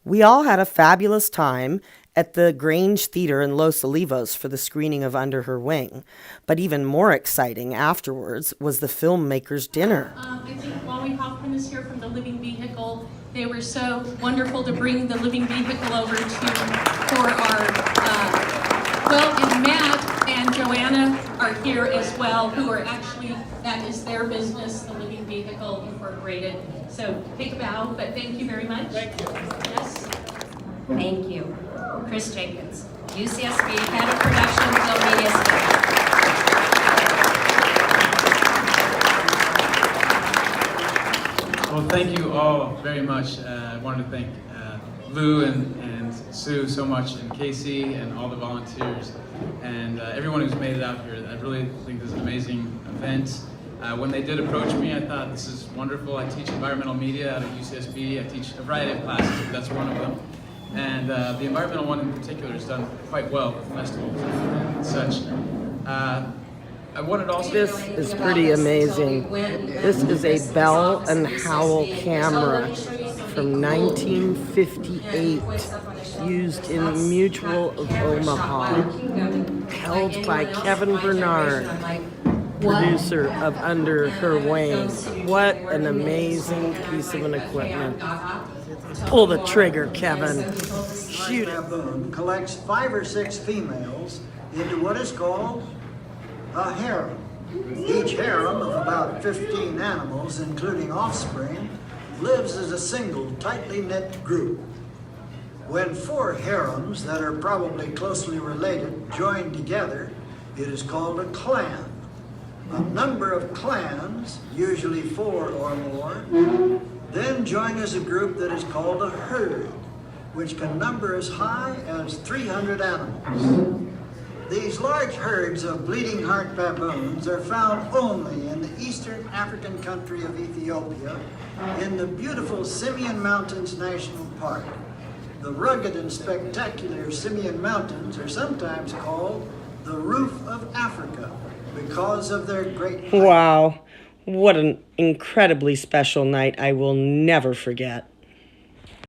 We all had a fabulous time at the Grange Theater in Los Olivos for the screening of Under Her Wing. But even more exciting afterwards was the filmmakers' dinner. I think Wally Hoffman is here from the Living Vehicle. They were so wonderful to bring the Living Vehicle over for our, and Matt and Joanna are here as well, who are actually, that is their business, the Living Vehicle Incorporated. So take a bow, but thank you very much. Thank you. Yes. Thank you. Chris Jenkins, UCSB Head of Production, Film Media Studies. Well, thank you all very much. I wanted to thank Lou and Sue so much, and Casey and all the volunteers, and everyone who's made it out here. I really think this is an amazing event. When they did approach me, I thought this is wonderful. I teach environmental media out at UCSB. I teach a variety of classes, but that's one of them. And the environmental one in particular has done quite well with festivals and such. I wanted also... This is pretty amazing. This is a Bell and Howell camera from 1958, used in Mutual of Omaha, held by Kevin Bernard, producer of Under Her Wing. What an amazing piece of an equipment. Pull the trigger, Kevin. Shoot it. Baboon collects 5 or 6 females into what is called a harem. Each harem of about 15 animals, including offspring, lives as a single, tightly knit group. When 4 harems that are probably closely related join together, it is called a clan. A number of clans, usually 4 or more, then join as a group that is called a herd, which can number as high as 300 animals. These large herds of bleeding heart baboons are found only in the eastern African country of Ethiopia, in the beautiful Simeon Mountains National Park. The rugged and spectacular Simeon Mountains are sometimes called the Roof of Africa because of their great height. Wow. What an incredibly special night I will never forget.